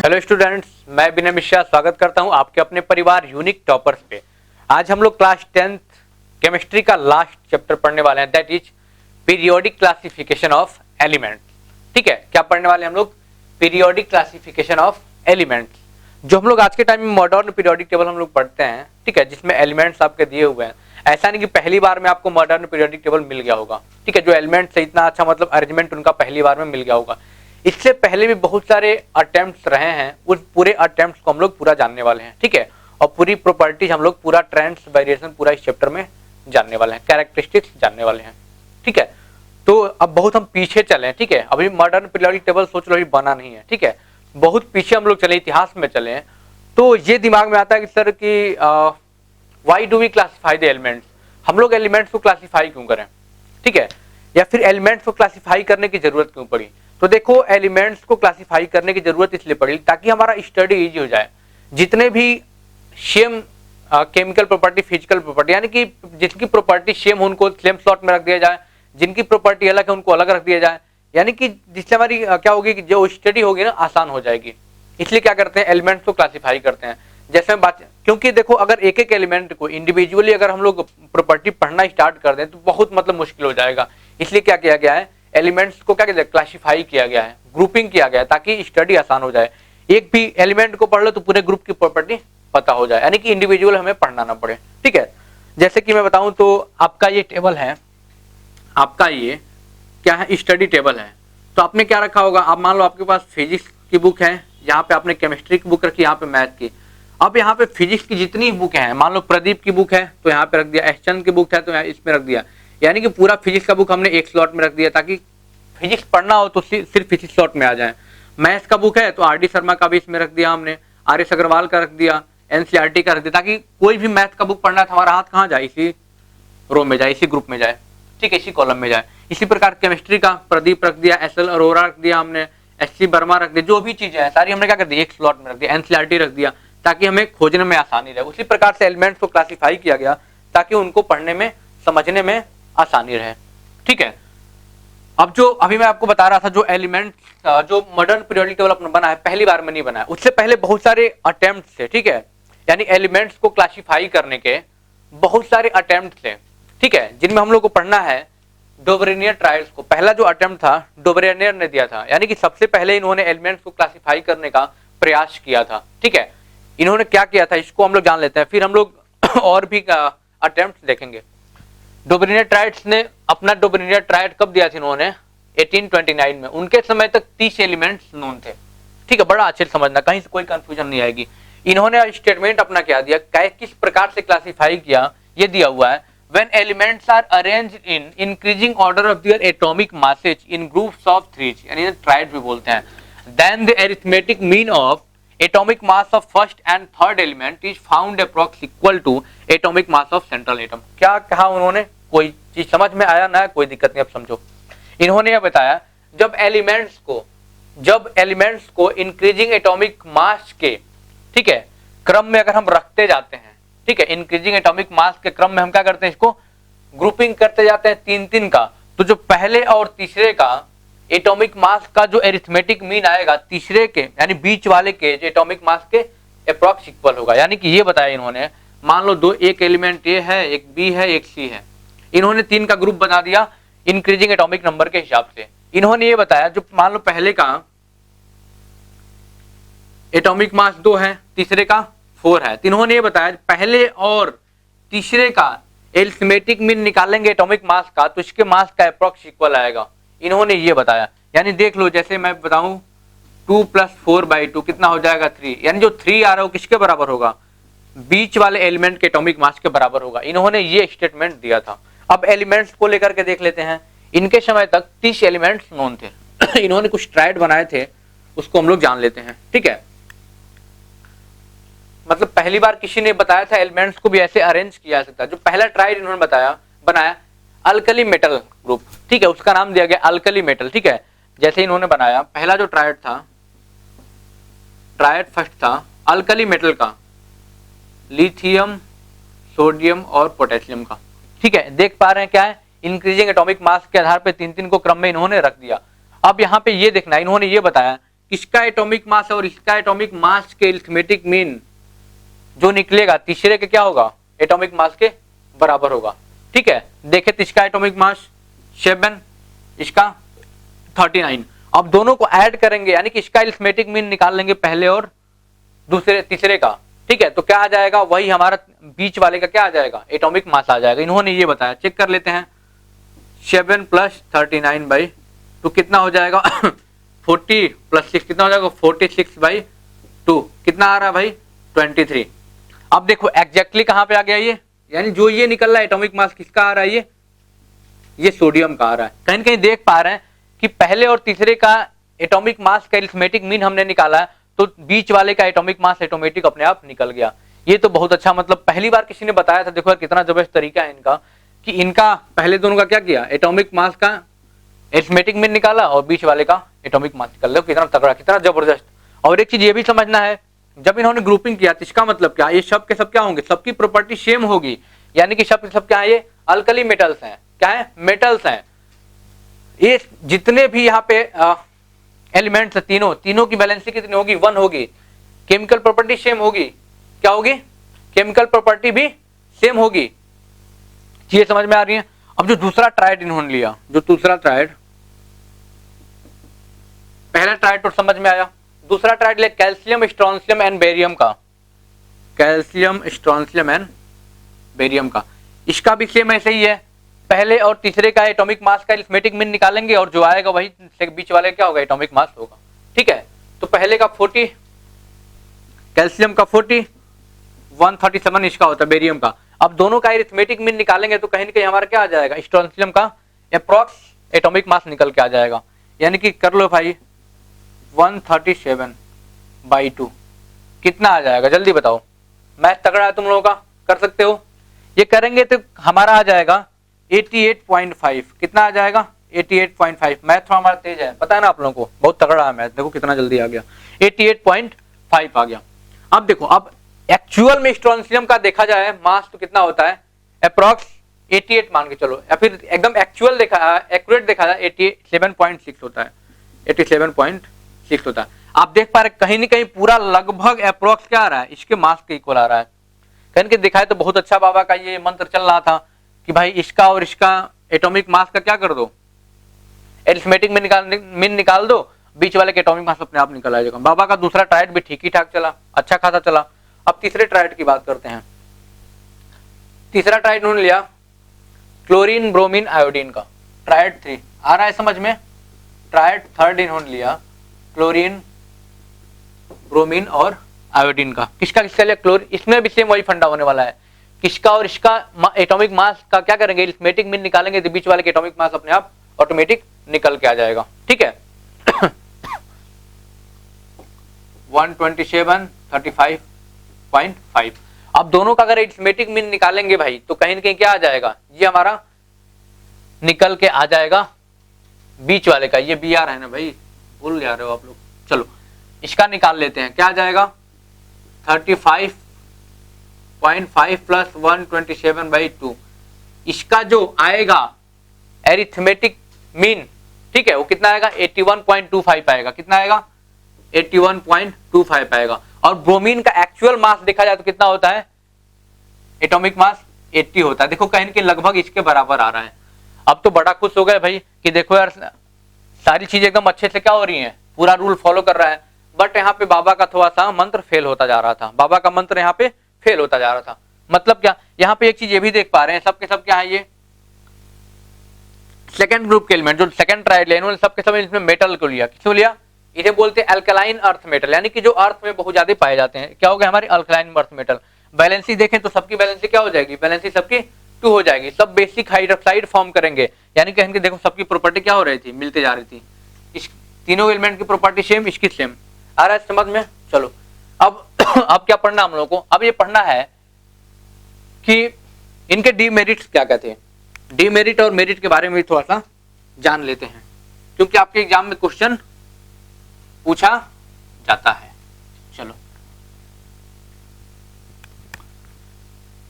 Hello students, मैं विनय मिश्रा स्वागत करता हूं आपके अपने परिवार यूनिक टॉपर्स पे। आज हम लोग क्लास 10th केमिस्ट्री का लास्ट चैप्टर पढ़ने वाले हैं, that is periodic classification of elements. ठीक है, क्या पढ़ने वाले हैं हम लोग? पीरियोडिक क्लासिफिकेशन ऑफ एलिमेंट्स, जो हम लोग आज के टाइम में मॉडर्न पीरियोडिक टेबल हम लोग पढ़ते हैं। ठीक है, जिसमें एलिमेंट्स आपके दिए हुए हैं। ऐसा नहीं कि पहली बार में आपको मॉडर्न पीरियोडिक टेबल मिल गया होगा। ठीक है, जो एलिमेंट्स है इतना अच्छा मतलब अरेंजमेंट उनका पहली बार में मिल गया होगा। इससे पहले भी बहुत सारे अटेम्प्ट्स रहे हैं, उस पूरे अटेम्प्ट्स को हम लोग पूरा जानने वाले हैं। ठीक है, और पूरी प्रॉपर्टीज हम लोग पूरा ट्रेंड्स वेरिएशन पूरा इस चैप्टर में जानने वाले हैं, कैरेक्टरिस्टिक्स जानने वाले हैं। ठीक है, तो अब बहुत हम पीछे चले हैं। ठीक है, अभी मॉडर्न पीरियोडिक टेबल सोच लो अभी बना नहीं है। ठीक है, बहुत पीछे हम लोग चले, इतिहास में चले हैं। तो ये दिमाग में आता है कि सर की why do we classify the elements, हम लोग एलिमेंट्स को क्लासिफाई क्यों करें? ठीक है, या फिर एलिमेंट्स को क्लासिफाई करने की जरूरत क्यों पड़ी? तो देखो, एलिमेंट्स को क्लासिफाई करने की जरूरत इसलिए पड़ी ताकि हमारा स्टडी इजी हो जाए। जितने भी same chemical property, physical property, यानी कि जिनकी प्रॉपर्टी सेम उनको सेम स्लॉट में रख दिया जाए, जिनकी प्रॉपर्टी अलग है उनको अलग रख दिया जाए। यानी कि जिससे हमारी क्या होगी कि जो स्टडी होगी ना आसान हो जाएगी। इसलिए क्या करते हैं, एलिमेंट्स को क्लासिफाई करते हैं। जैसे बात, क्योंकि देखो अगर एक एक एलिमेंट को इंडिविजुअली अगर हम लोग प्रॉपर्टी पढ़ना स्टार्ट कर दें तो बहुत मतलब मुश्किल हो जाएगा। इसलिए क्या किया गया है, एलिमेंट्स को क्या कहते हैं, क्लासिफाई किया गया है, ग्रुपिंग किया गया है, ताकि स्टडी आसान हो जाए। एक भी एलिमेंट को पढ़ लो तो पूरे ग्रुप की प्रॉपर्टी पता हो जाए, यानी कि इंडिविजुअल हमें पढ़ना ना पड़े। ठीक है, जैसे कि मैं बताऊं तो आपका ये टेबल है, आपका ये क्या है, स्टडी टेबल है। तो आपने क्या रखा होगा, आप मान लो आपके पास फिजिक्स की बुक है, यहाँ पे आपने केमिस्ट्री की बुक रखी, यहाँ पे मैथ की। अब यहाँ पे फिजिक्स की जितनी बुक है, मान लो प्रदीप की बुक है तो यहाँ पे रख दिया, एसचंद की बुक है तो यहाँ इसमें रख दिया। यानी कि पूरा फिजिक्स का बुक हमने एक स्लॉट में रख दिया ताकि फिजिक्स पढ़ना हो तो सिर्फ इसी स्लॉट में आ जाए। मैथ्स का बुक है तो आर.डी. शर्मा का भी इसमें रख दिया हमने, आर.एस. अग्रवाल का रख दिया, एनसीईआरटी का रख दिया, ताकि कोई भी मैथ का बुक पढ़ना है तो हमारा हाथ कहाँ जाए, इसी रो में जाए, इसी ग्रुप में जाए। ठीक है, इसी कॉलम में जाए। इसी प्रकार केमिस्ट्री का प्रदीप रख दिया, एस.एल. अरोरा रख दिया हमने, एस.सी. वर्मा रख दिया, जो भी चीजें हैं सारी हमने क्या कर दी, एक स्लॉट में रख दिया। एनसीईआरटी रख दिया ताकि हमें खोजने में आसानी रहे। उसी प्रकार से एलिमेंट्स को क्लासिफाई किया गया ताकि उनको पढ़ने में समझने में आसानी रहे। ठीक है, अब जो अभी मैं आपको बता रहा था, जो एलिमेंट जो मॉडर्न पीरियोडिक टेबल अपना बना है पहली बार में नहीं बना है, उससे पहले बहुत सारे अटेम्प्ट थे। ठीक है, यानी एलिमेंट्स को क्लासिफाई करने के बहुत सारे अटेम्प्ट थे। ठीक है, जिनमें हम लोग को पढ़ना है डोबरेनियर ट्रायल्स को। पहला जो अटेम्प्ट था डोबरेनियर ने दिया था, यानी कि सबसे पहले इन्होंने एलिमेंट्स को क्लासिफाई करने का प्रयास किया था। ठीक है, इन्होंने क्या किया था इसको हम लोग जान लेते हैं, फिर हम लोग और भी अटेम्प्ट देखेंगे। डोबरेनियर ट्रायड्स ने अपना डोबरेनियर ट्रायड कब दिया था इन्होंने, 1829 में। उनके समय तक 30 एलिमेंट्स नोन थे। ठीक है, बड़ा अच्छे से समझना, कहीं से कोई कंफ्यूजन नहीं आएगी। इन्होंने स्टेटमेंट अपना क्या दिया, किस प्रकार से क्लासिफाई किया, ये दिया हुआ है। When elements are arranged in increasing order of their atomic masses in groups of 3, यानी ट्रायड भी बोलते हैं, then the arithmetic mean of atomic mass of first and third element is found approx equal to atomic mass of central atom। क्या कहा उन्होंने, कोई चीज समझ में आया ना, कोई दिक्कत नहीं, अब समझो। इन्होंने यह बताया जब एलिमेंट्स को इंक्रीजिंग एटॉमिक मास के, ठीक है, क्रम में अगर हम रखते जाते हैं, ठीक है, इंक्रीजिंग एटॉमिक मास के क्रम में हम क्या करते हैं, इसको ग्रुपिंग करते जाते हैं तीन तीन का। तो जो पहले और तीसरे का एटॉमिक मास का जो एरिथमेटिक मीन आएगा तीसरे के यानी बीच वाले के जो एटॉमिक मास के अप्रॉक्स इक्वल होगा। यानी कि ये बताया इन्होंने, मान लो दो, एक एलिमेंट ए है, एक बी है, एक सी है, इन्होंने तीन का ग्रुप बना दिया इंक्रीजिंग एटॉमिक नंबर के हिसाब से। इन्होंने ये बताया जो मान लो पहले का एटॉमिक मास 2 है, तीसरे का 4 है, तो इन्होंने ये बताया पहले और तीसरे का एरिथमेटिक मीन निकालेंगे एटॉमिक मास का तो इसके मास का अप्रॉक्स इक्वल आएगा। इन्होंने ये बताया, यानी देख लो जैसे मैं बताऊं 2 + 4/2 कितना हो जाएगा 3, यानी जो 3 आ रहा है किसके बराबर होगा, बीच वाले एलिमेंट के एटॉमिक मास के बराबर होगा। इन्होंने ये स्टेटमेंट दिया था। अब एलिमेंट्स को लेकर के देख लेते हैं। इनके समय तक 30 एलिमेंट्स नोन थे। इन्होंने कुछ ट्रायड बनाए थे, उसको हम लोग जान लेते हैं। ठीक है, मतलब पहली बार किसी ने बताया था एलिमेंट्स को भी ऐसे अरेंज किया जा सकता है। जो पहला ट्रायड इन्होंने बनाया अल्कली मेटल ग्रुप। ठीक है, उसका नाम दिया गया अल्कली मेटल। ठीक है, जैसे इन्होंने बनाया पहला जो ट्रायड था, ट्रायड फर्स्ट था अल्कली मेटल का, लिथियम, सोडियम और पोटेशियम का। ठीक है, देख पा रहे हैं क्या है, इंक्रीजिंग एटॉमिक मास के आधार पे तीन तीन को क्रम में इन्होंने रख दिया। अब यहाँ पे ये देखना, इन्होंने ये बताया किसका एटॉमिक मास और इसका एटॉमिक मास के अरिथमेटिक मीन जो निकलेगा तीसरे के क्या होगा, एटॉमिक मास के बराबर होगा। ठीक है, देखे तो इसका एटॉमिक मास 7, इसका 39। अब दोनों को ऐड करेंगे यानी कि इसका अरिथमेटिक मीन निकाल लेंगे पहले और दूसरे तीसरे का। ठीक है, तो क्या आ जाएगा, वही हमारा बीच वाले का क्या आ जाएगा, एटॉमिक मास आ जाएगा। इन्होंने ये बताया, चेक कर लेते हैं। 7 + 39/2 कितना हो जाएगा 40 + 6 कितना हो जाएगा 46/2 कितना आ रहा है भाई 23। अब देखो एग्जैक्टली कहां पे आ गया ये, यानी जो ये निकल रहा है एटॉमिक मास किसका आ रहा है, ये सोडियम का आ रहा है। कहीं कहीं देख पा रहे हैं कि पहले और तीसरे का एटॉमिक मास का अरिथमेटिक मीन हमने निकाला है, तो बीच वाले का एटॉमिक मास ऑटोमेटिक अपने आप निकल गया। ये तो बहुत अच्छा, मतलब पहली बार किसी ने बताया था। देखो यार कितना जबरदस्त तरीका है इनका, कि इनका पहले दोनों का क्या किया, एटॉमिक मास का अरिथमेटिक मीन निकाला और बीच वाले का एटॉमिक मास निकाल लिया। कितना तगड़ा, कितना जबरदस्त। और एक चीज ये भी समझना है, जब इन्होंने ग्रुपिंग किया तो इसका मतलब क्या, ये सब के सब क्या होंगे, सबकी प्रॉपर्टी सेम होगी, यानी कि सब के सब क्या है, ये अल्कली मेटल्स हैं। क्या है, मेटल्स हैं। ये जितने भी यहाँ पे एलिमेंट्स तीनों की वैलेंसी कितनी होगी, 1 होगी। केमिकल प्रॉपर्टी सेम होगी, क्या होगी, केमिकल प्रॉपर्टी भी सेम होगी। ये समझ में आ रही है। अब जो दूसरा ट्राइड इन्होंने लिया, जो दूसरा ट्राइड, पहला ट्राइड तो समझ में आया, दूसरा ट्राइड लिया कैल्शियम स्ट्रोंशियम एंड बेरियम का, कैल्शियम स्ट्रोंशियम एंड बेरियम का। इसका भी सेम ऐसे ही है, पहले और तीसरे का एटॉमिक मास का अरिथमेटिक मीन निकालेंगे और जो आएगा वही बीच वाले क्या होगा, एटॉमिक मास होगा। ठीक है, तो पहले का 40, कैल्शियम का 40, 137 इसका होता है बेरियम का। अब दोनों का अरिथमेटिक मीन निकालेंगे तो कहीं ना कहीं हमारा क्या आ जाएगा, स्ट्रोंशियम का अप्रॉक्स एटॉमिक मास निकल के आ जाएगा। यानी कि कर लो भाई 137/2 कितना आ जाएगा, जल्दी बताओ। मैथ तगड़ा है तुम लोगों का, कर सकते हो। ये करेंगे तो हमारा आ जाएगा 88.5। कितना आ जाएगा 88.5। मैथ थोड़ा हमारा तेज है, पता है ना आप लोगों को, बहुत तगड़ा है मैथ। देखो कितना जल्दी आ गया, 88.5 आ गया। अब देखो, अब एक्चुअल में स्ट्रोंशियम का देखा जाए मास तो कितना होता है, अप्रॉक्स 88 मान के चलो, या फिर एकदम एक्चुअल देखा, एक्यूरेट देखा जाए 87.6 होता है, 87.6 होता है। आप देख पा रहे कहीं ना कहीं पूरा लगभग अप्रॉक्स क्या आ रहा है, इसके मास के इक्वल आ रहा है। कहीं के दिखाए तो बहुत अच्छा बाबा का ये मंत्र चल रहा था कि भाई इसका और इसका एटॉमिक मास का क्या कर दो, अरिथमेटिक मीन निकाल दो, बीच वाले के एटॉमिक मास अपने आप निकल आ जाएगा। बाबा का दूसरा ट्राइड भी ठीक ही ठाक चला, अच्छा खासा चला। अब तीसरे ट्राइड की बात करते हैं। तीसरा ट्राइड उन्होंने लिया क्लोरीन ब्रोमीन आयोडीन का, ट्राइड 3 आ रहा है समझ में। ट्राइड थर्ड इन्होंने लिया क्लोरीन ब्रोमीन और आयोडीन का। किसका किसका लिया, क्लोरीन। इसमें भी सेम वही फंडा होने वाला है, किसका और इसका एटॉमिक मास का क्या करेंगे, अरिथमेटिक मीन निकालेंगे तो बीच वाले के एटॉमिक मास अपने आप ऑटोमेटिक निकल के आ जाएगा। ठीक है 127 35.5। अब दोनों का अगर अरिथमेटिक मीन निकालेंगे भाई तो कहीं ना कहीं क्या आ जाएगा, ये हमारा निकल के आ जाएगा बीच वाले का। ये बी आर है ना भाई, भूल जा रहे हो आप लोग। चलो इसका निकाल लेते हैं, क्या आ जाएगा 35.5 + 127/2। इसका जो आएगा एरिथमेटिक मीन, ठीक है, वो कितना आएगा 81.25 आएगा। कितना आएगा 81.25 आएगा। और ब्रोमीन का एक्चुअल मास देखा जाए तो कितना होता है, एटॉमिक मास 80 होता है। देखो कहीं के लगभग इसके बराबर आ रहा है। अब तो बड़ा खुश हो गए भाई कि देखो यार सारी चीजें एकदम अच्छे से क्या हो रही हैं, पूरा रूल फॉलो कर रहा है। बट यहाँ पे बाबा का थोड़ा सा मंत्र फेल होता जा रहा था, बाबा का मंत्र यहाँ पे फेल होता जा रहा था। मतलब क्या, यहाँ पे एक चीज ये भी देख पा रहे हैं, सबके सब क्या है, ये सेकंड ग्रुप के एलिमेंट जो सेकंड ट्राइड लिया, इन्होंने सबके सब इसमें मेटल को लिया। किसको लिया, इसे बोलते हैं अल्कलाइन अर्थ मेटल, यानी कि जो अर्थ में बहुत ज्यादा पाए जाते हैं। क्या हो गया हमारे अल्कलाइन अर्थ मेटल। बैलेंसी देखें तो सबकी बैलेंसी क्या हो जाएगी, बैलेंसी सबकी 2 हो जाएगी। सब बेसिक हाइड्रोक्साइड फॉर्म करेंगे, यानी कि देखो सबकी प्रॉपर्टी क्या हो रही थी, मिलते जा रही थी। इस तीनों एलिमेंट की प्रॉपर्टी सेम, इसकी सेम। आ रहा है समझ में। चलो अब क्या पढ़ना हम लोगों को, अब ये पढ़ना है कि इनके डीमेरिट्स क्या क्या थे। डीमेरिट और मेरिट के बारे में भी थोड़ा सा जान लेते हैं, क्योंकि आपके एग्जाम में क्वेश्चन पूछा जाता है। चलो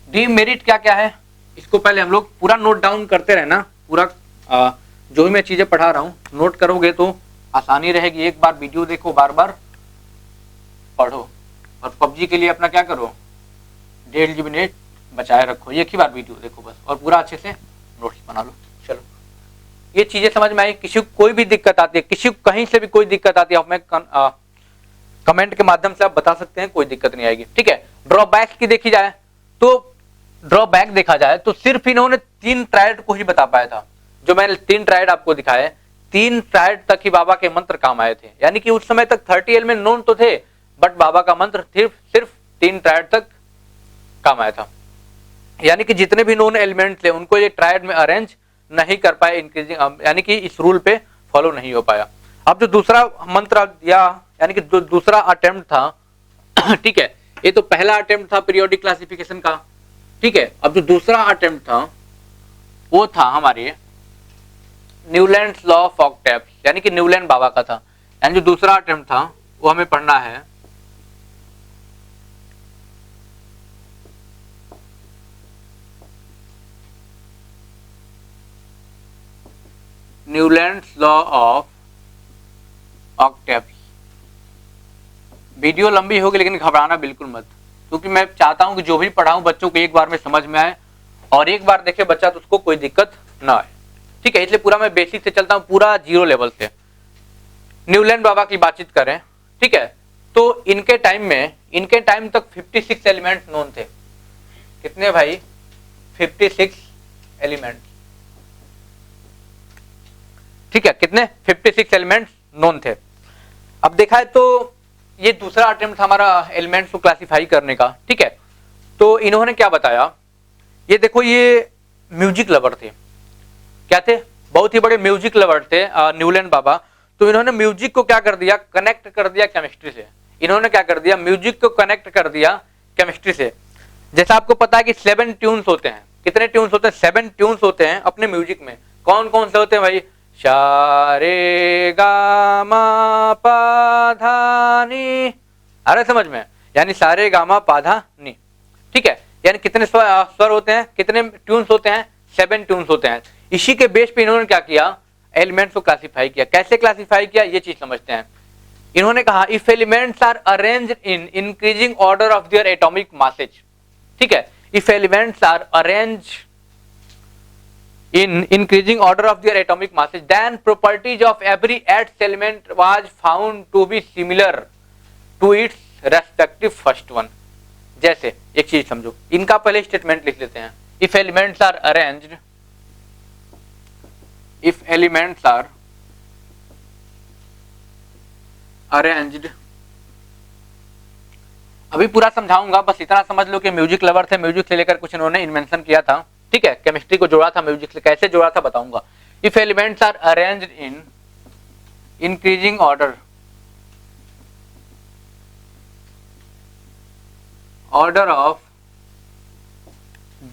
डीमेरिट क्या क्या है, इसको पहले हम लोग पूरा नोट डाउन करते रहना। पूरा जो भी मैं चीजें पढ़ा रहा हूं नोट करोगे तो आसानी रहेगी, एक बार वीडियो देखो, बार बार पढ़ो, और पबजी के लिए अपना क्या करो, 1.5 GB नेट बचाए रखो, एक ही बार वीडियो देखो बस, और पूरा अच्छे से नोट्स बना लो। चलो, ये चीजें समझ में आई? किसी को कोई भी दिक्कत आती है, किसी को कहीं से भी कोई दिक्कत आती है, हमें कमेंट के माध्यम से आप बता सकते हैं, कोई दिक्कत नहीं आएगी। ठीक है, ड्रॉबैक की देखी जाए तो, ड्रॉबैक देखा जाए तो सिर्फ इन्होंने 3 ट्रायड को ही बता पाया था। जो मैंने 3 ट्रायड आपको दिखाए, 3 ट्रायड तक ही बाबा के मंत्र काम आए थे। यानी कि उस समय तक 30 एलिमेंट नोन तो थे, बट बाबा का मंत्र सिर्फ 3 ट्रायड तक काम आया था। यानी कि जितने भी नोन एलिमेंट थे उनको ये ट्रायड में अरेंज नहीं कर पाए, इंक्रीजिंग, यानी कि इस रूल पे फॉलो नहीं हो पाया। अब जो दूसरा मंत्र दिया, यानी कि जो दूसरा अटेम्प्ट था ठीक है, ये तो पहला अटेम्प्ट था पीरियोडिक क्लासिफिकेशन का। ठीक है, अब जो दूसरा अटेम्प्ट था वो था हमारे न्यूलैंड्स लॉ ऑफ ऑक्टेव्स, यानी कि न्यूलैंड बाबा का था। यानी जो दूसरा अटेम्प्ट था वो हमें पढ़ना है Newlands law of octaves. Video लंबी होगी लेकिन घबराना बिल्कुल मत, क्योंकि मैं चाहता हूं कि जो भी पढ़ाऊं बच्चों को एक बार में समझ में आए, और एक बार देखे बच्चा तो उसको कोई दिक्कत ना आए। ठीक है, इसलिए पूरा मैं बेसिक से चलता हूं, पूरा 0 लेवल से। न्यूलैंड बाबा की बातचीत करें, ठीक है, तो इनके टाइम तक 56 एलिमेंट नोन थे। कितने भाई? 56 एलिमेंट। ठीक है, कितने? 56 एलिमेंट नोन थे। अब देखा है तो ये दूसरा अटेम्प्ट हमारा एलिमेंट्स को क्लासिफाई करने का। ठीक है, तो इन्होंने क्या बताया, ये देखो, ये म्यूजिक लवर थे। क्या थे? बहुत ही बड़े म्यूजिक लवर थे न्यूलैंड बाबा। तो इन्होंने म्यूजिक को क्या कर दिया, कनेक्ट कर दिया केमिस्ट्री से। इन्होंने क्या कर दिया, म्यूजिक को कनेक्ट कर दिया केमिस्ट्री से। जैसा आपको पता है कि 7 ट्यून्स होते हैं। कितने ट्यून्स होते हैं? 7 ट्यून्स होते हैं अपने म्यूजिक में। कौन कौन से होते हैं भाई? सा रे गा मा पा धा नी। आ रहा है समझ में? यानी सारे गामा पाधा नी। ठीक है, यानी कितने स्वर होते हैं, कितने ट्यून्स होते हैं? 7 ट्यून्स होते हैं। इसी के बेस पे इन्होंने क्या किया, एलिमेंट्स को क्लासिफाई किया। कैसे क्लासिफाई किया ये चीज समझते हैं। इन्होंने कहा if elements are arranged in increasing order of their atomic masses. ठीक है, if elements are arranged in increasing order of their atomic masses, then properties of every th element was found to be similar to its respective first one। जैसे एक चीज समझो, इनका पहले statement लिख लेते हैं। if elements are arranged, if elements are arranged, अभी पूरा समझाऊंगा, बस इतना समझ लो कि म्यूजिक लवर थे, म्यूजिक से लेकर कुछ इन्होंने इन्वेंशन किया था। ठीक है, केमिस्ट्री को जोड़ा था म्यूजिक से। कैसे जोड़ा था बताऊंगा। If elements are arranged in increasing order of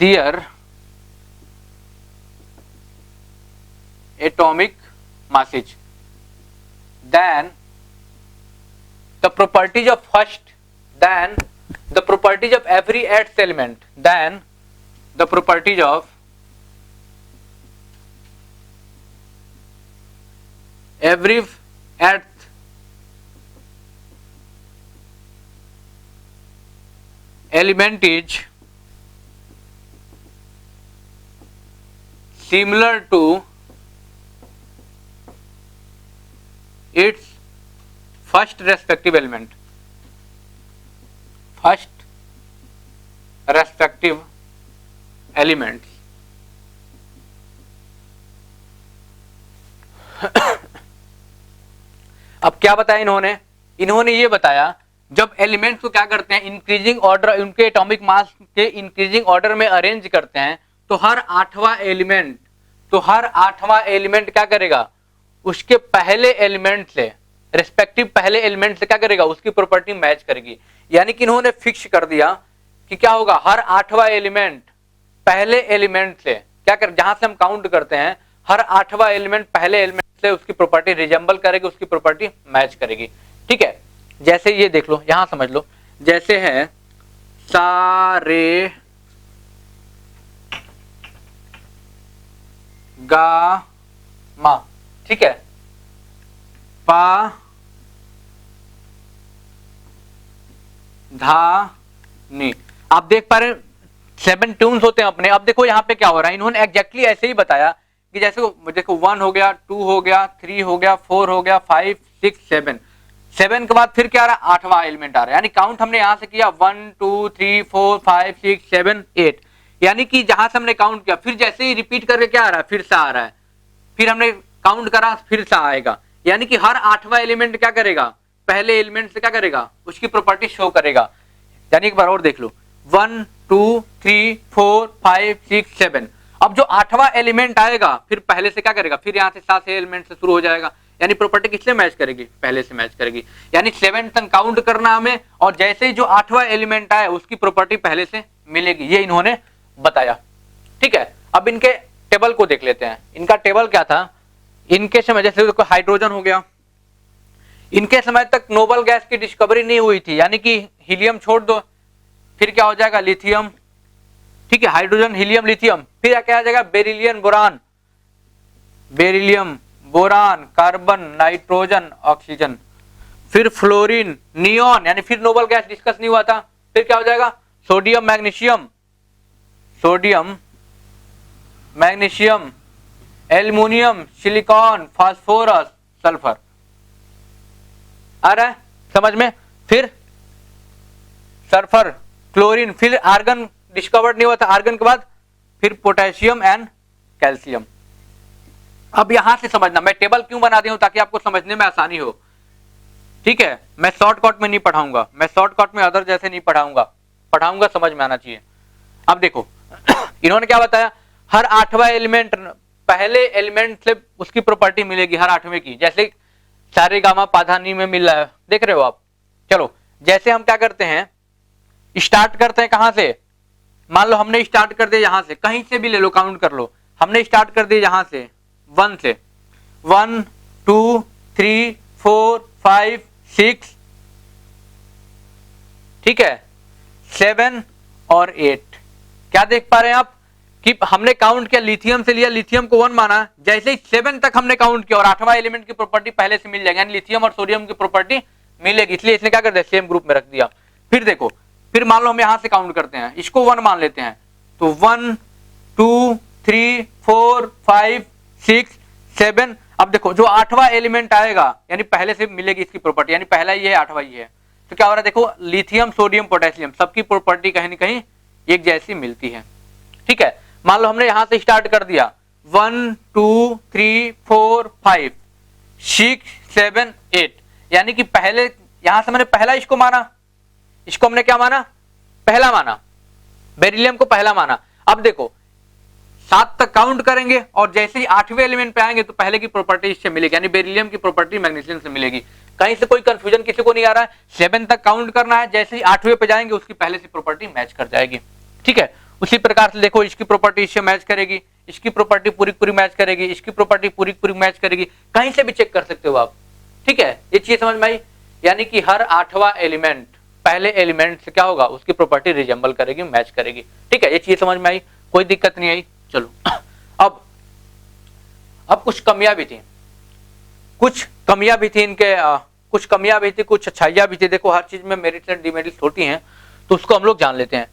their atomic masses, then the properties of first, then the properties of every nth element, then the properties of every nth element is similar to its first respective element, first respective elements। अब क्या बताया इन्होंने? इन्होंने ये बताया जब elements को क्या करते हैं, इंक्रीजिंग ऑर्डर, उनके एटॉमिक मास के इंक्रीजिंग ऑर्डर में अरेंज करते हैं, तो हर आठवां एलिमेंट क्या करेगा, उसके पहले एलिमेंट से, रिस्पेक्टिव पहले एलिमेंट से क्या करेगा, उसकी प्रॉपर्टी मैच करेगी। यानी कि इन्होंने फिक्स कर दिया कि क्या होगा, हर आठवां एलिमेंट पहले एलिमेंट से क्या कर, जहां से हम काउंट करते हैं, हर आठवां एलिमेंट पहले एलिमेंट से उसकी प्रॉपर्टी रिजेंबल करेगी, उसकी प्रॉपर्टी मैच करेगी। ठीक है, जैसे ये देख लो, यहां समझ लो, जैसे है सा रे गा मा। ठीक है, पाधानी। आप देख पा रहे हैं 7 ट्यून्स होते हैं अपने। अब देखो यहाँ पे क्या हो रहा है, इन्होंने एग्जैक्टली ऐसे ही बताया कि जैसे देखो 1 हो गया, 2 हो गया, 3 हो गया, 4 हो गया, 5 6 7। 7 के बाद फिर क्या आ रहा है, 8वां एलिमेंट आ रहा है। यानी काउंट हमने यहां से किया 1 2 3 4 5 6 7 8। यानी कि जहां से हमने काउंट किया फिर जैसे ही रिपीट करके क्या आ रहा है, फिर से आ रहा है। फिर हमने काउंट करा फिर से आएगा। यानी कि हर 8वां एलिमेंट क्या करेगा, पहले एलिमेंट से क्या करेगा, उसकी प्रॉपर्टी शो करेगा। यानी एक बार और देख लो 1 2 3 4 5 6 7। अब जो 8वां एलिमेंट आएगा फिर पहले से क्या करेगा, फिर यहाँ से 7 एलिमेंट से शुरू हो जाएगा। यानी प्रॉपर्टी किससे मैच करेगी, पहले से मैच करेगी। यानी 7 तक काउंट करना हमें, और जैसे ही जो 8वां एलिमेंट आए उसकी प्रॉपर्टी पहले से मिलेगी। ये इन्होंने बताया। ठीक है, अब इनके टेबल को देख लेते हैं। इनका टेबल क्या था, इनके समय जैसे हाइड्रोजन हो गया, इनके समय तक नोबल गैस की डिस्कवरी नहीं हुई थी। यानी कि हीलियम छोड़ दो, फिर क्या हो जाएगा, लिथियम। ठीक है, हाइड्रोजन हीलियम लिथियम, फिर क्या आ जाएगा, beryllium boron, beryllium boron, carbon, nitrogen, oxygen, फिर फ्लोरीन, नियोन। यानी फिर नोबल गैस डिस्कस नहीं हुआ था। फिर क्या हो जाएगा, sodium magnesium, sodium magnesium, aluminium, silicon, phosphorus, sulphur. आ रहा है समझ में। फिर सल्फर, क्लोरीन, फिर आर्गन डिस्कवर्ड नहीं हुआ था। आर्गन के बाद फिर पोटेशियम एंड कैल्शियम। अब यहां से समझना, मैं टेबल क्यों बना दिया हूं, ताकि आपको समझने में आसानी हो। ठीक है, मैं शॉर्टकट में नहीं पढ़ाऊंगा, मैं शॉर्टकट में अदर जैसे नहीं पढ़ाऊंगा समझ में आना चाहिए। अब देखो इन्होंने क्या बताया, हर 8वां एलिमेंट पहले एलिमेंट से उसकी प्रॉपर्टी मिलेगी, हर 8वें की। जैसे सारे गामा पाधानी में मिल रहा है, देख रहे हो आप। चलो जैसे हम क्या करते हैं, स्टार्ट करते हैं कहां से, मान लो हमने स्टार्ट कर दिया यहां से, कहीं से भी ले लो, काउंट कर लो। हमने स्टार्ट कर दिया यहां से 1 से, 1 2 3 4 5 6, ठीक है, 7 और 8। क्या देख पा रहे हैं आप कि हमने काउंट किया, लिथियम से लिया, लिथियम को 1 माना। जैसे ही 7 तक हमने काउंट किया और 8वां एलिमेंट की प्रॉपर्टी पहले से मिल जाएगी, यानी लिथियम और सोडियम की प्रॉपर्टी मिलेगी, इसलिए इसने क्या कर दिया, सेम ग्रुप में रख दिया। फिर देखो, फिर मान लो हम यहां से काउंट करते हैं, इसको 1 मान लेते हैं, तो 1 2 3 4 5 6 7। अब देखो जो 8वां एलिमेंट आएगा, यानी पहले से मिलेगी इसकी प्रॉपर्टी, यानी पहला ये है, 8वां ये है। तो क्या हो रहा है, देखो लिथियम सोडियम पोटेशियम सबकी प्रॉपर्टी कहीं ना कहीं एक जैसी मिलती है। ठीक है, मान लो हमने यहां से स्टार्ट कर दिया 1 2 3 4 5 6 7 8, यानी कि पहले यहां से मैंने पहला इसको माना, इसको हमने क्या माना, पहला माना, बेरिलियम को पहला माना। अब देखो 7 तक काउंट करेंगे और जैसे ही 8वें एलिमेंट पे आएंगे तो पहले की प्रॉपर्टी इससे मिलेगी, यानी बेरिलियम की प्रॉपर्टी मैग्नीशियम से मिलेगी। कहीं से कोई कंफ्यूजन किसी को नहीं आ रहा है। 7 तक काउंट करना है, जैसे ही 8वें पे जाएंगे उसकी पहले से प्रॉपर्टी मैच कर जाएगी। ठीक है, उसी प्रकार से देखो इसकी प्रॉपर्टी इससे मैच करेगी, इसकी प्रॉपर्टी पूरी पूरी मैच करेगी, इसकी प्रॉपर्टी पूरी पूरी मैच करेगी, कहीं से भी चेक कर सकते हो आप। ठीक है, ये चीज समझ में आई। यानी कि हर 8वां एलिमेंट पहले एलिमेंट से क्या होगा, उसकी प्रॉपर्टी रिजेंबल करेगी, मैच करेगी। ठीक है, ये चीज समझ में आई, कोई दिक्कत नहीं आई। चलो अब कुछ कमियां भी थी, कुछ कमियां भी थी इनके, कुछ कमियां भी थी, कुछ अच्छाइयां भी थी। देखो हर चीज में मेरिट्स एंड डिमेरिट्स होती हैं, तो उसको हम लोग जान लेते हैं,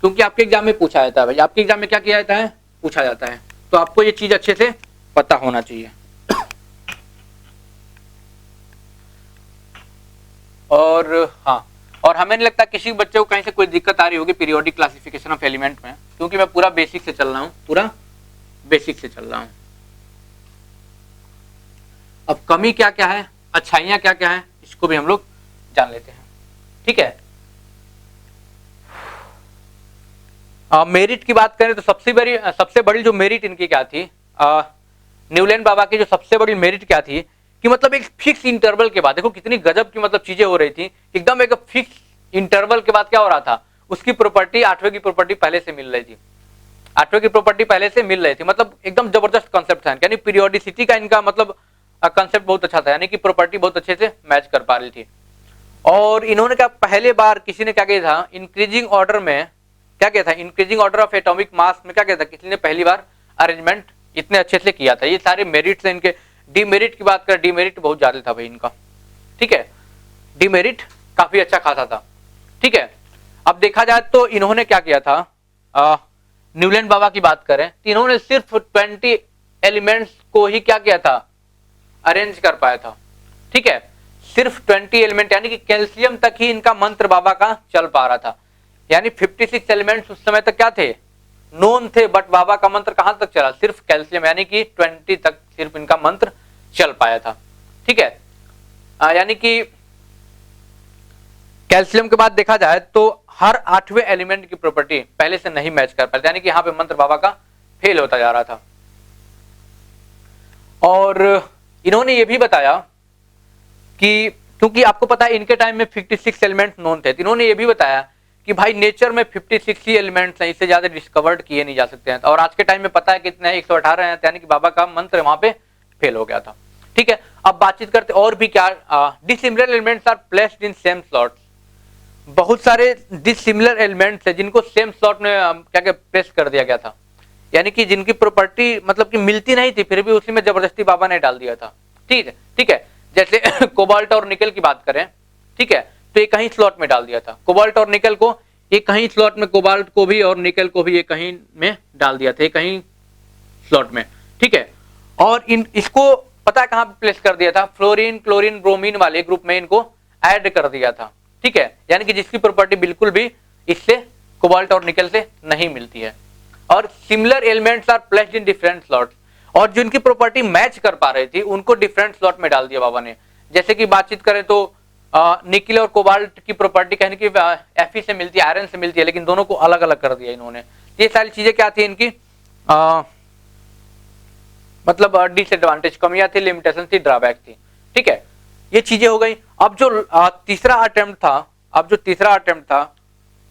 क्योंकि आपके एग्जाम में पूछा जाता है। भाई आपके एग्जाम में क्या किया जाता है, पूछा जाता है, तो आपको ये चीज अच्छे से पता होना चाहिए। और हाँ, और हमें नहीं लगता किसी बच्चे को कहीं से कोई दिक्कत आ रही होगी पीरियोडिक क्लासिफिकेशन ऑफ एलिमेंट में, क्योंकि मैं पूरा बेसिक से चल रहा हूं, पूरा बेसिक से चल रहा हूं। अब कमी क्या क्या है, अच्छाइयां क्या क्या है, इसको भी हम लोग जान लेते हैं। ठीक है, मेरिट की बात करें तो सबसे बड़ी जो मेरिट इनकी क्या थी, न्यूलैंड बाबा की जो सबसे बड़ी मेरिट क्या थी कि मतलब एक फिक्स इंटरवल के बाद, देखो कितनी गजब की मतलब चीजें हो रही थी, एकदम एक फिक्स इंटरवल के बाद क्या हो रहा था, उसकी प्रॉपर्टी 8वें की प्रॉपर्टी पहले से मिल रही थी, 8वें की प्रॉपर्टी पहले से मिल रही थी। मतलब एकदम जबरदस्त कॉन्सेप्ट था, यानी पीरियोडिसिटी का इनका मतलब कॉन्सेप्ट बहुत अच्छा था, यानी कि प्रॉपर्टी बहुत अच्छे से मैच कर पा रही थी। और इन्होंने क्या पहले बार किसी ने क्या किया था, इंक्रीजिंग ऑर्डर में क्या किया था, इंक्रीजिंग ऑर्डर ऑफ एटॉमिक मास में क्या किया था, किसी ने पहली बार अरेंजमेंट इतने अच्छे से किया था। ये सारे मेरिट्स हैं इनके। डीमेरिट की बात करें, डीमेरिट बहुत ज्यादा था भाई इनका, ठीक है, डीमेरिट काफी अच्छा खासा था, ठीक है। अब देखा जाए तो इन्होंने क्या किया था, न्यूलैंड बाबा की बात करें तो इन्होंने सिर्फ 20 एलिमेंट्स को ही क्या किया था, अरेंज कर पाया था, ठीक है, सिर्फ 20 एलिमेंट, यानी कि कैल्शियम तक ही इनका मंत्र बाबा का चल पा रहा था। यानी 56 एलिमेंट्स उस समय तक क्या थे, नोन थे, बट बाबा का मंत्र कहां तक चला, सिर्फ कैल्शियम, यानी कि 20 तक सिर्फ इनका मंत्र चल पाया था, ठीक है। यानी कि कैल्शियम के बाद देखा जाए तो हर 8वें एलिमेंट की प्रॉपर्टी पहले से नहीं मैच कर पाती, यानी कि यहां पे मंत्र बाबा का फेल होता जा रहा था। और इन्होंने ये भी बताया कि क्योंकि आपको पता है इनके टाइम में 56 एलिमेंट नोन थे, तो इन्होंने ये भी बताया कि भाई नेचर में 56 ही एलिमेंट्स हैं, इससे ज्यादा डिस्कवर्ड किए नहीं जा सकते हैं। और आज के टाइम में पता है कितने 118 हैं, यानी कि बाबा का मंत्र वहां पे फेल हो गया था, ठीक है। अब बातचीत करते और भी क्या, dissimilar elements are placed in same slots. बहुत सारे डिसिमिलर एलिमेंट्स है जिनको सेम स्लॉट में क्या प्लेस कर दिया गया था, यानी कि जिनकी प्रॉपर्टी मतलब कि मिलती नहीं थी, फिर भी उसी में जबरदस्ती बाबा ने डाल दिया था, ठीक है, ठीक है। जैसे कोबाल्ट और निकल की बात करें, ठीक है, तो ये कहीं स्लॉट में डाल दिया था, कोबाल्ट और निकल को ये कहीं स्लॉट में, कोबाल्ट को भी और निकल को भी ये कहीं में डाल दिया था, ये कहीं स्लॉट में, ठीक है। और इसको पता है कहां पे प्लेस कर दिया था, फ्लोरीन क्लोरीन ब्रोमीन वाले ग्रुप में इनको ऐड कर दिया था, ठीक है, यानी कि जिसकी प्रॉपर्टी बिल्कुल भी इससे कोबाल्ट और निकल से नहीं मिलती है। और similar elements are placed in different slots, और जिनकी प्रॉपर्टी मैच कर पा रही थी उनको डिफरेंट स्लॉट में डाल दिया बाबा ने। जैसे कि बातचीत करें तो निकल और कोबाल्ट की प्रॉपर्टी कहने की Fe से मिलती है, आयरन से मिलती है, लेकिन दोनों को अलग अलग कर दिया इन्होंने। ये सारी चीजें क्या थी इनकी, मतलब डिसएडवांटेज, कमियां थी, लिमिटेशन थी, ड्रॉबैक थी, ठीक है, ये चीजें हो गई। अब जो तीसरा अटेम्प्ट था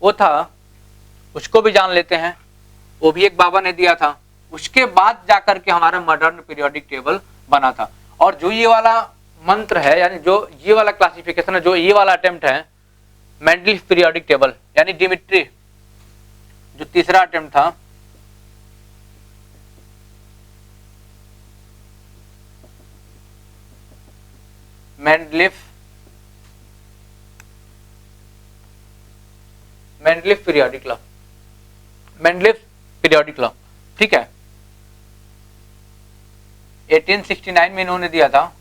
वो था, उसको भी जान लेते हैं, वो भी एक बाबा ने दिया था, उसके बाद जाकर के हमारा मॉडर्न पीरियोडिक टेबल बना था। और जो ये वाला मंत्र है, यानी जो ये वाला क्लासिफिकेशन है, जो ये वाला अटेम्प्ट है, मेंडलीफ पीरियोडिक टेबल, यानी डिमिट्री जो तीसरा अटेम्प्ट था, Mendeleev periodic law, Mendeleev periodic law, ठीक है, 1869 में इन्होंने दिया था।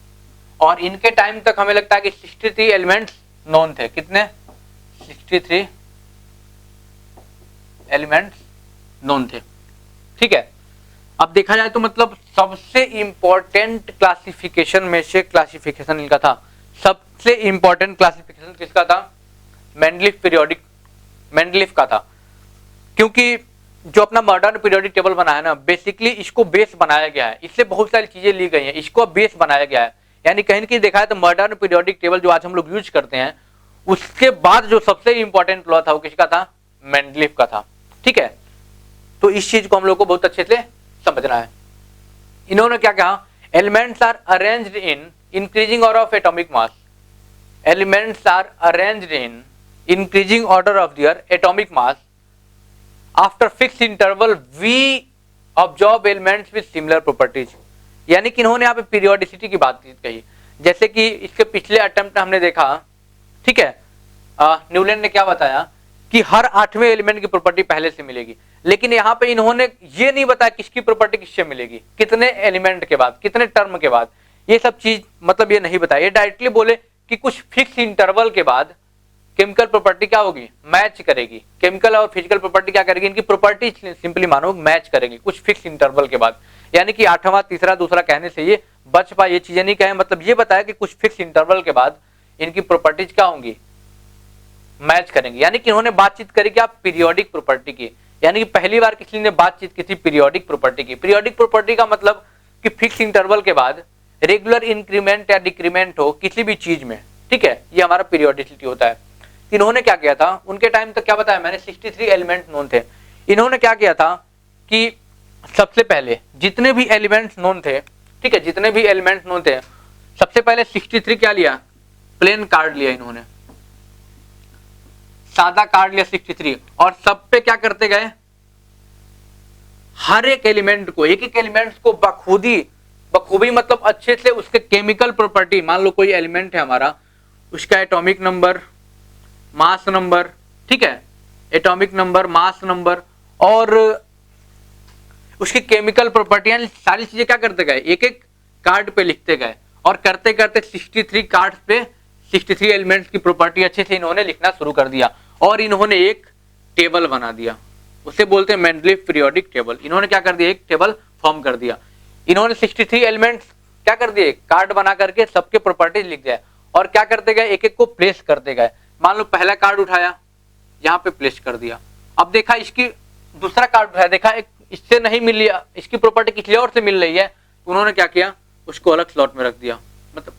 और इनके टाइम तक हमें लगता है कि 63 एलिमेंट्स नोन थे, कितने, 63 एलिमेंट्स नोन थे, ठीक है। अब देखा जाए तो मतलब सबसे इंपॉर्टेंट क्लासिफिकेशन में से क्लासिफिकेशन इनका था, सबसे इंपॉर्टेंट क्लासिफिकेशन किसका था, मेंडलीफ का था। क्योंकि जो अपना मॉडर्न पीरियोडिक टेबल बनाया ना, बेसिकली इसको बेस बनाया गया है, इससे बहुत सारी चीजें ली गई हैं, इसको बेस बनाया गया है। यानी कहीं न कहीं देखा है तो मॉडर्न पीरियोडिक टेबल जो आज हम लोग यूज करते हैं, उसके बाद जो सबसे इंपॉर्टेंट लॉ था वो किसका था, मेंडलीफ का था, ठीक है। तो इस चीज को हम लोग को बहुत अच्छे से समझना है। इन्होंने क्या कहा, elements are arranged in increasing order of atomic mass, elements are arranged in increasing order of their atomic mass after fix interval we absorb elements with similar properties. यानी कि इन्होंने यहाँ पे पीरियोडिसिटी की बात कही, जैसे कि इसके पिछले अटेम्प्ट में हमने देखा, ठीक है, न्यूलैंड ने क्या बताया कि हर 8वें एलिमेंट की प्रॉपर्टी पहले से मिलेगी, लेकिन यहाँ पे इन्होंने ये नहीं बताया किसकी प्रॉपर्टी किससे मिलेगी, कितने एलिमेंट के बाद, कितने टर्म के बाद, ये सब चीज मतलब ये नहीं बताया। ये डायरेक्टली बोले कि कुछ फिक्स इंटरवल के बाद केमिकल प्रॉपर्टी क्या होगी, मैच करेगी, केमिकल और फिजिकल प्रॉपर्टी क्या करेगी, इनकी प्रॉपर्टी सिंपली मानो मैच करेगी कुछ फिक्स इंटरवल के बाद। यानी कि 8वां तीसरा दूसरा कहने से ये बच पाए, ये चीजें नहीं कहे, मतलब ये बताया कि कुछ फिक्स इंटरवल के बाद इनकी प्रॉपर्टीज क्या होंगी, मैच करेंगे। यानी कि इन्होंने बातचीत करी क्या, पीरियोडिक प्रॉपर्टी की, यानी कि पहली बार किसी ने बातचीत की थी पीरियोडिक प्रॉपर्टी की। पीरियोडिक प्रॉपर्टी का मतलब कि फिक्स इंटरवल के बाद रेगुलर इंक्रीमेंट या डिक्रीमेंट हो किसी भी चीज में, ठीक है, ये हमारा पीरियोडिसिटी होता है। इन्होंने क्या किया था, उनके टाइम तक क्या बताया मैंने, 63 एलिमेंट नोन थे। इन्होंने क्या किया था कि सबसे पहले जितने भी एलिमेंट्स नोन थे, ठीक है, जितने भी एलिमेंट्स नोन थे, सबसे पहले 63 क्या लिया, प्लेन कार्ड लिया, इन्होंने सादा कार्ड लिया 63, और सब पे क्या करते गए, हर एक एलिमेंट को, एक एक एलिमेंट्स को बखूदी बखूबी मतलब अच्छे से उसके केमिकल प्रॉपर्टी, मान लो कोई एलिमेंट है हमारा, उसका एटॉमिक नंबर, मास नंबर, ठीक है, एटॉमिक नंबर, मास नंबर और उसकी केमिकल प्रॉपर्टियां, सारी चीजें क्या करते गए, एक एक कार्ड पे लिखते गए और करते करते 63 कार्ड्स पे 63 एलिमेंट्स की प्रॉपर्टी अच्छे से इन्होंने लिखना शुरू कर दिया और इन्होंने एक टेबल बना दिया, उसे बोलते हैं मेंडलीव पीरियोडिक टेबल। इन्होंने क्या कर दिया, एक टेबल फॉर्म कर दिया। इन्होंने 63 एलिमेंट्स क्या कर दिए, कार्ड बना करके सबके प्रॉपर्टीज लिख दिया और क्या करते गए, एक एक को प्लेस करते गए। मान लो पहला कार्ड उठाया, यहाँ पे प्लेस कर दिया, अब देखा इसकी दूसरा कार्ड उठाया, देखा एक इससे नहीं मिल लिया, इसकी प्रॉपर्टी किसी और से मिल रही है, उन्होंने क्या किया, उसको अलग स्लॉट में रख दिया, मतलब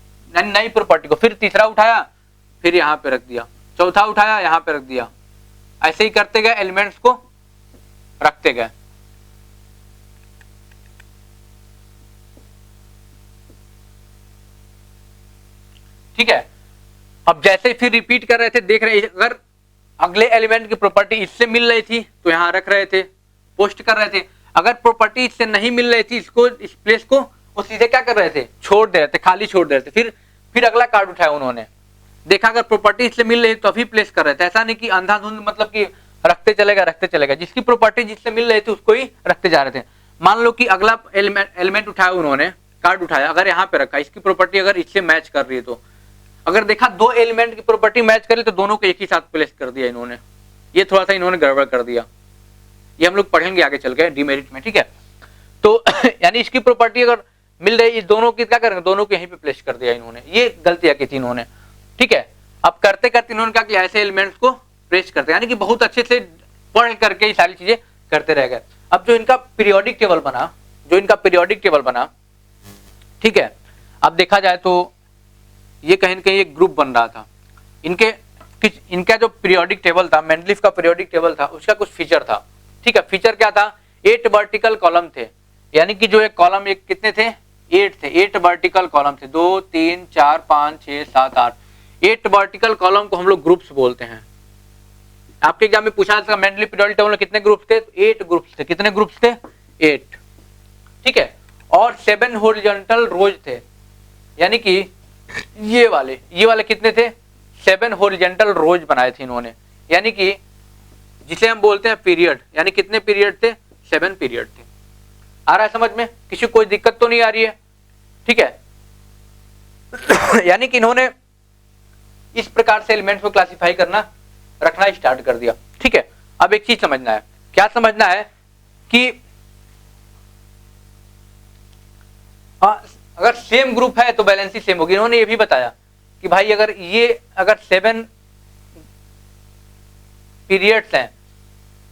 नई प्रॉपर्टी को। फिर तीसरा उठाया, फिर यहाँ पे रख दिया, चौथा उठाया, यहाँ पे रख दिया, ऐसे ही करते गए, एलिमेंट्स को रखते गए। ठीक है, अब जैसे फिर रिपीट कर रहे थे, देख रहे अगर अगले एलिमेंट की प्रॉपर्टी इससे मिल रही थी तो यहां रख रहे थे, पोस्ट कर रहे थे। अगर प्रॉपर्टी इससे नहीं मिल रही थी, इसको इस प्लेस को वो सीधे क्या कर रहे थे, छोड़ दे रहे थे, खाली छोड़ दे रहे थे। फिर अगला कार्ड उठाया उन्होंने, देखा अगर प्रॉपर्टी इससे मिल रही तो अभी प्लेस कर रहे थे। ऐसा नहीं कि अंधाधुंध मतलब कि रखते चलेगा, जिसकी प्रॉपर्टी जिससे मिल रही थी उसको ही रखते जा रहे थे। मान लो कि अगला एलिमेंट उठाया उन्होंने, कार्ड उठाया, अगर यहाँ पे रखा, इसकी प्रॉपर्टी अगर इससे मैच कर रही है तो अगर देखा दो एलिमेंट की प्रॉपर्टी मैच करे तो दोनों को एक ही साथ प्लेस कर दिया इन्होंने। ये थोड़ा सा इन्होंने गड़बड़ कर दिया, ये हम लोग पढ़ेंगे आगे चल के डीमेरिट में, ठीक है। तो यानी इसकी प्रॉपर्टी अगर मिल रही, इस दोनों की क्या करेंगे, दोनों को यहीं पे प्लेस कर दिया इन्होंने, ये गलतियां की थी इन्होंने, ठीक है। अब करते करते इन्होंने क्या किया, ऐसे एलिमेंट्स को प्लेस करते, यानी कि बहुत अच्छे से पढ़ करके ये सारी चीजें करते रह गए। अब जो इनका पीरियोडिक टेबल बना, ठीक है, अब देखा जाए तो ये कहीं न कहीं एक ग्रुप बन रहा था। इनका जो पीरियोडिक टेबल था, मेंडलीव का पीरियोडिक टेबल था, उसका कुछ फीचर था, ठीक है। फीचर क्या था, 8 वर्टिकल कॉलम थे, यानी कि जो एक कॉलम, एक कितने थे, 8 थे, 8 वर्टिकल कॉलम थे, 2 3 4 5 6 7 8, 8 वर्टिकल कॉलम को हम लोग ग्रुप्स बोलते हैं। आपके एग्जाम में पूछा था मेंडलीव पीरियोडिक टेबल में कितने ग्रुप्स थे, 8 ग्रुप्स थे। कितने ग्रुप्स थे, 8, ठीक है। और 7 हॉरिजॉन्टल रोज थे, यानी कि ये वाले कितने थे, 7 हॉरिजॉन्टल रोज बनाए थे इन्होंने, यानी कि जिसे हम बोलते हैं पीरियड, यानी कितने पीरियड थे, 7 पीरियड थे। आ रहा है समझ में, किसी कोई दिक्कत तो नहीं आ रही है, ठीक है। यानी कि इन्होंने इस प्रकार से एलिमेंट्स को क्लासिफाई करना, रखना स्टार्ट कर दिया, ठीक है। अब एक चीज समझना है, क्या समझना है कि अगर सेम ग्रुप है तो बैलेंसी सेम होगी। इन्होंने ये भी बताया कि भाई अगर 7 पीरियड्स हैं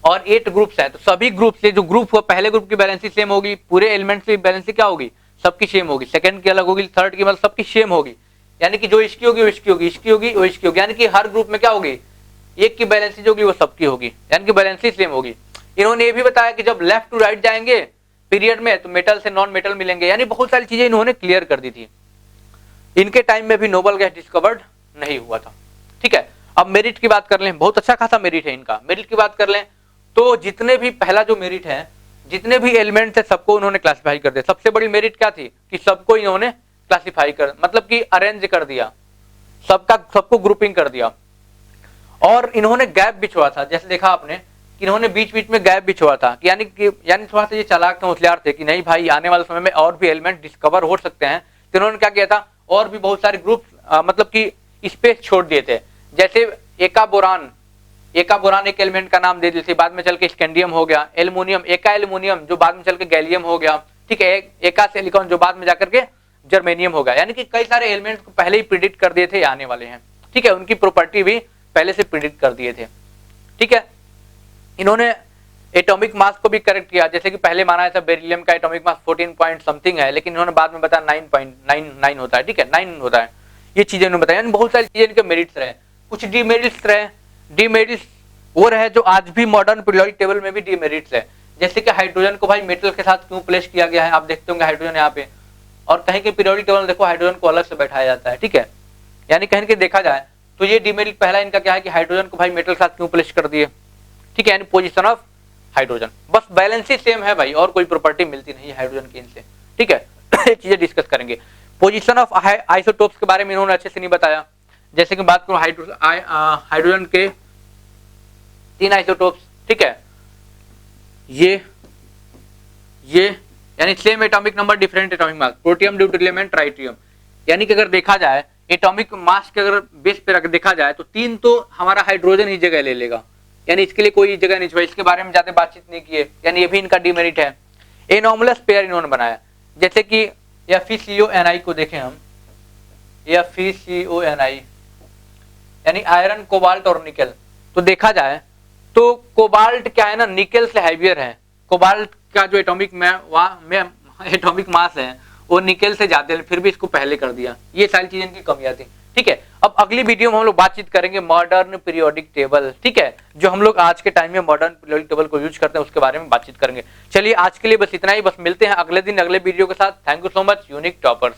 और 8 ग्रुप्स हैं तो सभी ग्रुप से जो ग्रुप हुआ, पहले ग्रुप की बैलेंसी सेम होगी, पूरे एलिमेंट्स की बैलेंसी क्या होगी, सबकी सेम होगी। सेकंड की अलग होगी, थर्ड की मतलब सबकी सेम होगी, यानी कि जो इसकी होगी वो इसकी होगी, इसकी होगी वो इसकी होगी, यानी कि हर ग्रुप में क्या होगी, एक की बैलेंसी जो होगी वो सबकी होगी, यानी कि बैलेंसी सेम होगी। इन्होंने ये भी बताया कि जब लेफ्ट टू राइट जाएंगे पीरियड में तो मेटल से नॉन मेटल मिलेंगे, यानी बहुत सारी चीजें इन्होंने क्लियर कर दी थी। इनके टाइम में भी नोबल गैस डिस्कवर्ड नहीं हुआ था, ठीक है। अब मेरिट की बात कर लें, बहुत अच्छा खासा मेरिट है इनका। मेरिट की बात कर लें तो जितने भी, पहला जो मेरिट है, जितने भी एलिमेंट्स है सबको उन्होंने क्लासिफाई कर दिया। सबसे बड़ी मेरिट क्या थी कि सबको इन्होंने क्लासिफाई कर, मतलब कि अरेंज कर दिया, सबको ग्रुपिंग कर दिया। और इन्होंने गैप बिछवा था, जैसे देखा आपने कि इन्होंने बीच बीच में गैप बिछवा था, यानी थोड़ा सा ये चालाक थे, होशियार थे कि नहीं भाई आने वाले समय में और भी एलिमेंट डिस्कवर हो सकते हैं। तो इन्होंने क्या किया था, और भी बहुत सारे ग्रुप मतलब कि स्पेस छोड़ दिए थे। जैसे एका बोरान एक एलिमेंट का नाम दे दिए थे, बाद में चल के स्कैंडियम हो गया। एल्युमिनियम, एका एल्युमिनियम जो बाद में चल के गैलियम हो गया, ठीक है। एका सिलिकॉन जो बाद में जाकर के जर्मेनियम हो गया, यानी कि कई सारे एलिमेंट्स को पहले ही प्रिडिक्ट कर दिए थे आने वाले हैं, ठीक है। उनकी प्रॉपर्टी भी पहले से प्रिडिक्ट कर दिए थे, ठीक है। इन्होंने एटॉमिक मास को भी करेक्ट किया, जैसे कि पहले माना था बेरिलियम का एटॉमिक मास 14 पॉइंट समथिंग है, लेकिन इन्होंने बाद में बताया 9.99 होता है, ठीक है, 9 होता है। ये चीजें इन्होंने बताया, बहुत सारी चीजें इनके मेरिट्स रहे। कुछ डीमेरिट्स रहे, डीमेरिट्स वो रहे जो आज भी मॉडर्न पीरियोडिक टेबल में भी डीमेरिट्स है। जैसे कि हाइड्रोजन को भाई मेटल के साथ क्यों प्लेस किया गया है, आप देखते होंगे हाइड्रोजन यहाँ पे, और कहीं के पीरियोडिक टेबल में देखो हाइड्रोजन को अलग से बैठाया जाता है, ठीक है। यानी कहीं के देखा जाए तो ये डीमेरिट पहला इनका क्या है कि हाइड्रोजन को भाई मेटल के साथ क्यों प्लेस कर दिए, ठीक है, यानी पोजीशन ऑफ हाइड्रोजन। बस बैलेंस ही सेम है भाई, और कोई प्रॉपर्टी मिलती नहीं है हाइड्रोजन की इनसे, ठीक है। ये चीजें डिस्कस करेंगे। पोजीशन ऑफ आइसोटोप्स के बारे में इन्होंने अच्छे से नहीं बताया। जैसे कि बात करूं हाइड्रोजन के 3 आइसोटोप्स, ठीक है, ये यानी same atomic number different atomic mass, protium, deuterium and tritium. यानी कि अगर देखा जाए एटॉमिक मास के अगर बेस पे रख देखा जाए तो 3 तो हमारा हाइड्रोजन ही जगह ले लेगा, यानी इसके लिए कोई जगह नहीं चाहिए। इसके बारे में ज्यादा बातचीत नहीं की है, यानी ये भी इनका डिमेरिट है। एनॉमलस पेयर इन्होंने बनाया, जैसे कि FeCO(Ni) को देखें हम, FeCO(Ni) यानी आयरन, कोबाल्ट और निकेल। तो देखा जाए तो कोबाल्ट क्या है ना, निकेल से हैवियर है। कोबाल्ट का जो एटॉमिक मास है वो निकेल से ज्यादा है, फिर भी इसको पहले कर दिया। ये सारी चीजें इनकी कमियां थी, ठीक है। अब अगली वीडियो में हम लोग बातचीत करेंगे मॉडर्न पीरियोडिक टेबल, ठीक है, जो हम लोग आज के टाइम में मॉडर्न पीरियोडिक टेबल को यूज करते हैं उसके बारे में बातचीत करेंगे। चलिए आज के लिए बस इतना ही, बस मिलते हैं अगले दिन अगले वीडियो के साथ। Thank you so much unique toppers.